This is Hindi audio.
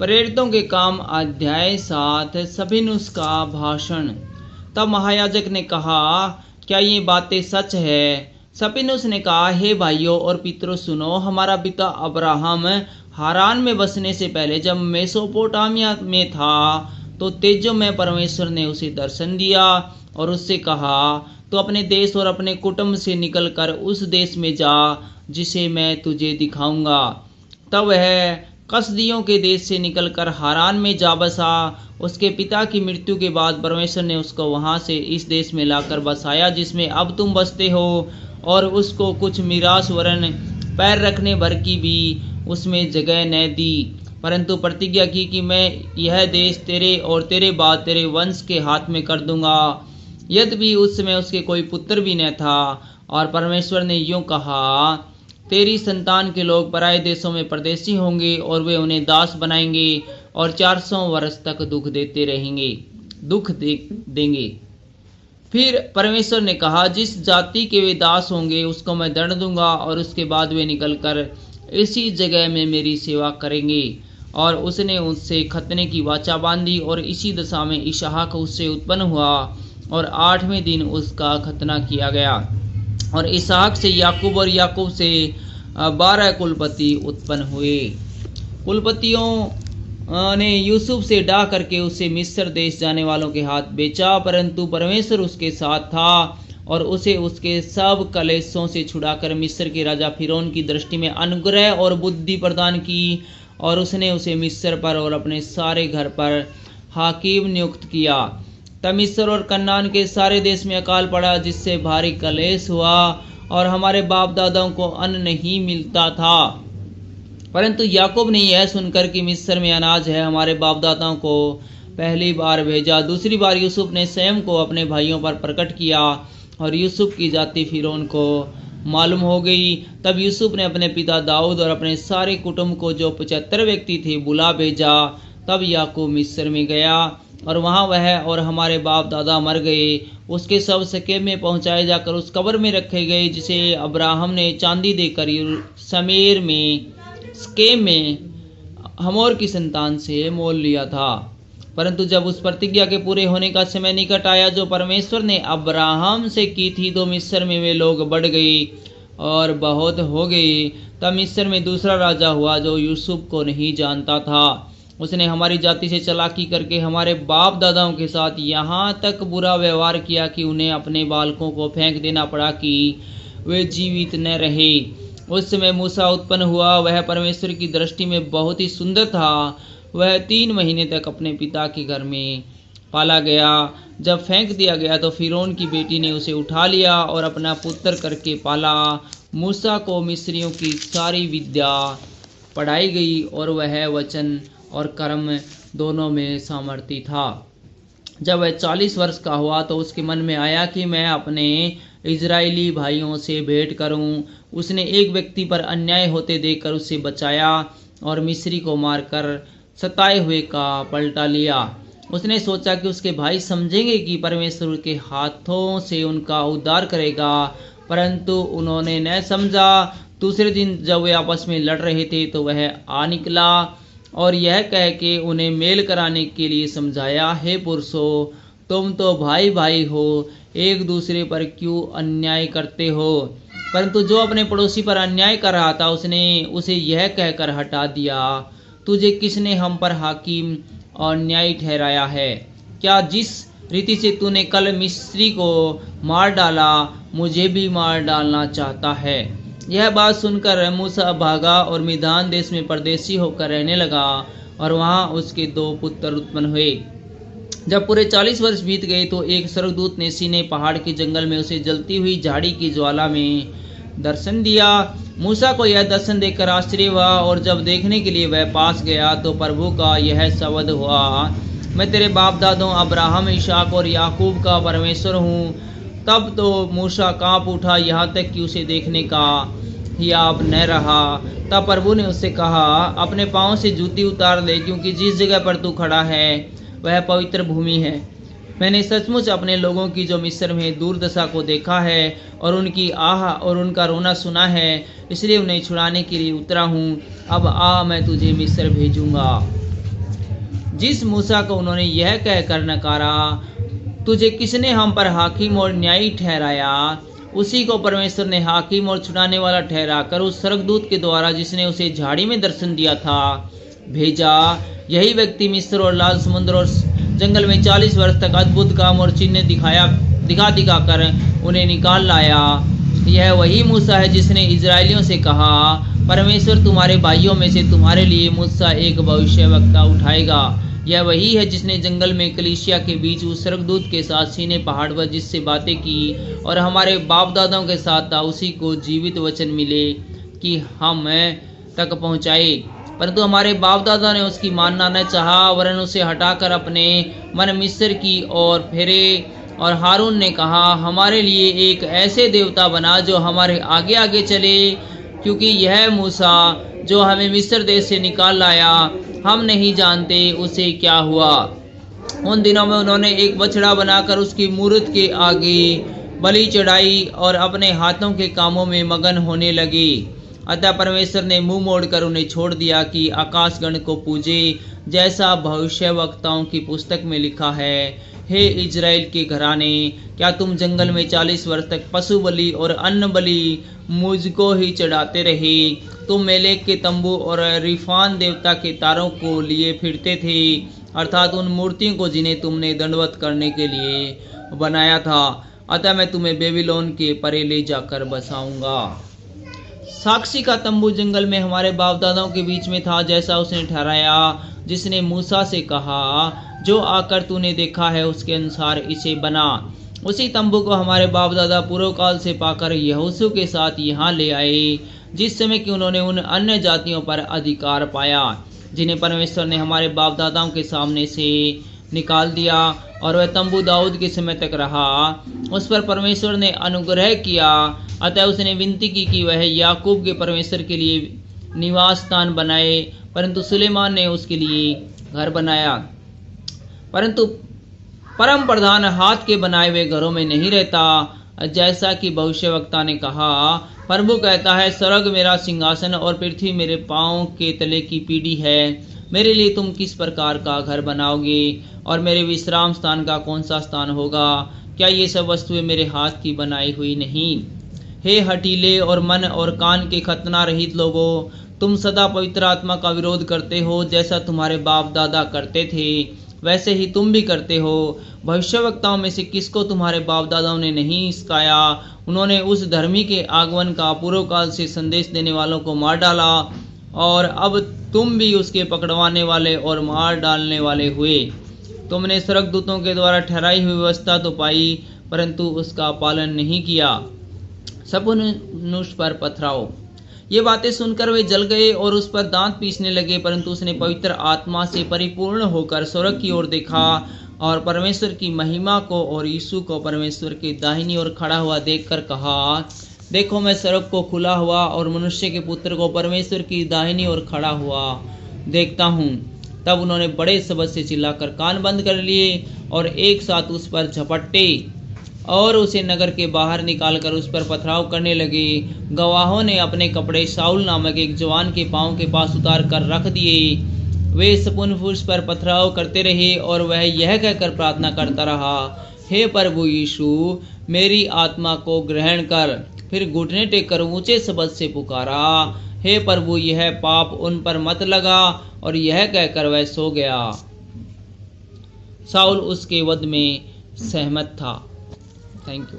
प्रेरितों के काम अध्याय 7 सफिनुस का भाषण। तब महायाजक ने कहा, क्या ये बातें सच है? सफिनुस ने कहा, हे भाइयों और पितरों सुनो, हमारा पिता अब्राहम हारान में बसने से पहले जब मेसोपोटामिया में था तो तेजो में परमेश्वर ने उसे दर्शन दिया और उससे कहा, तो अपने देश और अपने कुटुंब से निकलकर उस देश में जा जिसे मैं तुझे दिखाऊंगा। तब वह कसदियों के देश से निकलकर हारान में जा बसा। उसके पिता की मृत्यु के बाद परमेश्वर ने उसको वहां से इस देश में लाकर बसाया जिसमें अब तुम बसते हो, और उसको कुछ मिरास वरन पैर रखने भर की भी उसमें जगह न दी, परंतु प्रतिज्ञा की कि मैं यह देश तेरे और तेरे बाद तेरे वंश के हाथ में कर दूंगा। यद्यपि उस समय उसके कोई पुत्र भी न था, और परमेश्वर ने यूं कहा, तेरी संतान के लोग पराये देशों में परदेशी होंगे और वे उन्हें दास बनाएंगे और 400 वर्ष तक दुख देंगे। फिर परमेश्वर ने कहा, जिस जाति के वे दास होंगे उसको मैं दंड दूंगा और उसके बाद वे निकलकर इसी जगह में मेरी सेवा करेंगे। और उसने उससे खतने की वाचा बांधी और इसी दशा में इसहाक उससे उत्पन्न हुआ और 8वें दिन उसका खतना किया गया। और इसहाक से याकूब और याकूब से 12 कुलपति उत्पन्न हुए। कुलपतियों ने यूसुफ से डा करके उसे मिस्र देश जाने वालों के हाथ बेचा, परंतु परमेश्वर उसके साथ था और उसे उसके सब कलेशों से छुड़ाकर मिस्र के राजा फिरौन की दृष्टि में अनुग्रह और बुद्धि प्रदान की, और उसने उसे मिस्र पर और अपने सारे घर पर हाकिम नियुक्त किया। तब मिस्र और कनान के सारे देश में अकाल पड़ा, जिससे भारी कलेश हुआ और हमारे बाप दादाओं को अन्न नहीं मिलता था। परंतु याकूब ने यह सुनकर कि मिस्र में अनाज है, हमारे बाप दादाओं को पहली बार भेजा। दूसरी बार यूसुफ ने स्वयं को अपने भाइयों पर प्रकट किया और यूसुफ की जाति फिरौन को मालूम हो गई। तब यूसुफ ने अपने पिता दाऊद और अपने सारे कुटुंब को, जो 75 व्यक्ति थे, बुला भेजा। तब याकूब मिस्र में गया और वहाँ वह और हमारे बाप दादा मर गए। उसके सब शकेम में पहुँचाए जाकर उस कब्र में रखे गए जिसे अब्राहम ने चांदी देकर शकेम में हमोर की संतान से मोल लिया था। परंतु जब उस प्रतिज्ञा के पूरे होने का समय निकट आया जो परमेश्वर ने अब्राहम से की थी, तो मिस्र में वे लोग बढ़ गए और बहुत हो गए। तब मिस्र में दूसरा राजा हुआ जो यूसुफ को नहीं जानता था। उसने हमारी जाति से चालाकी करके हमारे बाप दादाओं के साथ यहाँ तक बुरा व्यवहार किया कि उन्हें अपने बालकों को फेंक देना पड़ा कि वे जीवित न रहे। उस समय मूसा उत्पन्न हुआ। वह परमेश्वर की दृष्टि में बहुत ही सुंदर था। वह 3 महीने तक अपने पिता के घर में पाला गया। जब फेंक दिया गया तो फिरौन की बेटी ने उसे उठा लिया और अपना पुत्र करके पाला। मूसा को मिस्रियों की सारी विद्या पढ़ाई गई और वह वचन और कर्म दोनों में सामर्थी था। जब वह 40 वर्ष का हुआ तो उसके मन में आया कि मैं अपने इजरायली भाइयों से भेंट करूं। उसने एक व्यक्ति पर अन्याय होते देखकर उसे बचाया और मिस्री को मारकर सताए हुए का पलटा लिया। उसने सोचा कि उसके भाई समझेंगे कि परमेश्वर के हाथों से उनका उद्धार करेगा, परंतु उन्होंने न समझा। दूसरे दिन जब वे आपस में लड़ रहे थे तो वह आ निकला और यह कह के उन्हें मेल कराने के लिए समझाया, हे पुरुषों, तुम तो भाई भाई हो, एक दूसरे पर क्यों अन्याय करते हो? परंतु जो अपने पड़ोसी पर अन्याय कर रहा था उसने उसे यह कहकर हटा दिया, तुझे किसने हम पर हाकिम और न्यायी ठहराया है? क्या जिस रीति से तूने कल मिस्री को मार डाला, मुझे भी मार डालना चाहता है? यह बात सुनकर मूसा भागा और मिधान देश में परदेशी होकर रहने लगा और वहाँ उसके 2 पुत्र उत्पन्न हुए। जब पूरे 40 वर्ष बीत गए तो एक स्वर्गदूत ने सीनै पहाड़ के जंगल में उसे जलती हुई झाड़ी की ज्वाला में दर्शन दिया। मूसा को यह दर्शन देखकर आश्चर्य हुआ और जब देखने के लिए वह पास गया तो प्रभु का यह शब्द हुआ, मैं तेरे बाप दादों अब्राहम, इसहाक और याकूब का परमेश्वर हूँ। तब तो मूसा कांप उठा, यहाँ तक कि उसे देखने का हियाब न रहा। तब प्रभु ने उससे कहा, अपने पाँव से जूती उतार ले, क्योंकि जिस जगह पर तू खड़ा है वह पवित्र भूमि है। मैंने सचमुच अपने लोगों की जो मिस्र में दुर्दशा को देखा है और उनकी आह और उनका रोना सुना है, इसलिए उन्हें छुड़ाने के लिए उतरा हूँ। अब आ, मैं तुझे मिस्र भेजूंगा। जिस मूसा को उन्होंने यह कहकर नकारा, तुझे किसने हम पर हाकिम और न्यायी ठहराया, उसी को परमेश्वर ने हाकिम और छुड़ाने वाला ठहराकर उस स्वर्गदूत के द्वारा जिसने उसे झाड़ी में दर्शन दिया था भेजा। यही व्यक्ति मिस्र और लाल समुद्र और जंगल में 40 वर्ष तक अद्भुत काम और चिन्ह दिखा कर उन्हें निकाल लाया। यह वही मूसा है जिसने इजरायलियों से कहा, परमेश्वर तुम्हारे भाइयों में से तुम्हारे लिए मुझसे एक भविष्यवक्ता उठाएगा। यह वही है जिसने जंगल में कलीसिया के बीच उस स्वर्गदूत के साथ सीने पहाड़ पर जिससे बातें की और हमारे बाप दादाओं के साथ था, उसी को जीवित वचन मिले कि हम तक पहुँचाए। परंतु हमारे बाप दादा ने उसकी मानना न चाहा, वरन उसे हटाकर अपने मन मिस्र की ओर फेरे। और हारून ने कहा, हमारे लिए एक ऐसे देवता बना जो हमारे आगे आगे चले, क्योंकि यह मूसा जो हमें मिस्र देश से निकाल लाया, हम नहीं जानते उसे क्या हुआ। उन दिनों में उन्होंने एक बछड़ा बनाकर उसकी मूरत के आगे बलि चढ़ाई और अपने हाथों के कामों में मगन होने लगे। अतः परमेश्वर ने मुंह मोड़कर उन्हें छोड़ दिया कि आकाशगण को पूजे, जैसा भविष्यवक्ताओं की पुस्तक में लिखा है। हे इजराइल के घराने, क्या तुम जंगल में 40 वर्ष तक पशु बलि और अन्न बलि मुझको ही चढ़ाते रहे? तुम मेलेक के तंबू और रिफान देवता के तारों को लिए फिरते थे, अर्थात उन मूर्तियों को जिन्हें तुमने दंडवत करने के लिए बनाया था। अतः मैं तुम्हें बेबीलोन के परे ले जाकर बसाऊंगा। साक्षी का तंबू जंगल में हमारे बाप दादाओं के बीच में था, जैसा उसने ठहराया, जिसने मूसा से कहा, जो आकर तूने देखा है उसके अनुसार इसे बना। उसी तंबू को हमारे बाप दादा पूर्व काल से पाकर यहोशू के साथ यहाँ ले आए, जिस समय कि उन्होंने उन अन्य जातियों पर अधिकार पाया जिन्हें परमेश्वर ने हमारे बाप दादाओं के सामने से निकाल दिया। और वह तंबू दाऊद के समय तक रहा। उस पर परमेश्वर ने अनुग्रह किया, अतः उसने विनती की कि वह याकूब के परमेश्वर के लिए निवास स्थान बनाए। परंतु सुलेमान ने उसके लिए घर बनाया, परंतु परम प्रधान हाथ के बनाए हुए घरों में नहीं रहता, जैसा कि भविष्यवक्ता ने कहा। प्रभु कहता है, स्वर्ग मेरा सिंहासन और पृथ्वी मेरे पांव के तले की पीढ़ी है। मेरे लिए तुम किस प्रकार का घर बनाओगे और मेरे विश्राम स्थान का कौन सा स्थान होगा? क्या ये सब वस्तुएं मेरे हाथ की बनाई हुई नहीं? हे हठीले और मन और कान के खतना रहित लोगों, तुम सदा पवित्र आत्मा का विरोध करते हो। जैसा तुम्हारे बाप दादा करते थे वैसे ही तुम भी करते हो। भविष्यवक्ताओं में से किसको तुम्हारे बाप दादाओं ने नहीं सिखाया? उन्होंने उस धर्मी के आगमन का पूर्व काल से संदेश देने वालों को मार डाला, और अब तुम भी उसके पकड़वाने वाले और मार डालने वाले हुए। तुमने स्वर्गदूतों के द्वारा ठहराई हुई व्यवस्था तो पाई, परंतु उसका पालन नहीं किया। सपुनुष पर पथराओ। ये बातें सुनकर वे जल गए और उस पर दांत पीसने लगे। परंतु उसने पवित्र आत्मा से परिपूर्ण होकर स्वर्ग की ओर देखा और परमेश्वर की महिमा को और यीशु को परमेश्वर के दाहिनी ओर खड़ा हुआ देखकर कहा, देखो मैं स्वर्ग को खुला हुआ और मनुष्य के पुत्र को परमेश्वर की दाहिनी ओर खड़ा हुआ देखता हूँ। तब उन्होंने बड़े शब्द से चिल्लाकर कान बंद कर लिए और एक साथ उस पर झपटे और उसे नगर के बाहर निकालकर उस पर पथराव करने लगे। गवाहों ने अपने कपड़े शाऊल नामक एक जवान के पांव के पास उतार कर रख दिए। वे सपुनुष पर पथराव करते रहे और वह यह कहकर प्रार्थना करता रहा, हे प्रभु यीशु, मेरी आत्मा को ग्रहण कर। फिर घुटने टेककर ऊंचे शब्द से पुकारा, हे प्रभु, यह पाप उन पर मत लगा। और यह कहकर वह सो गया। शाऊल उसके वध में सहमत था। Thank you.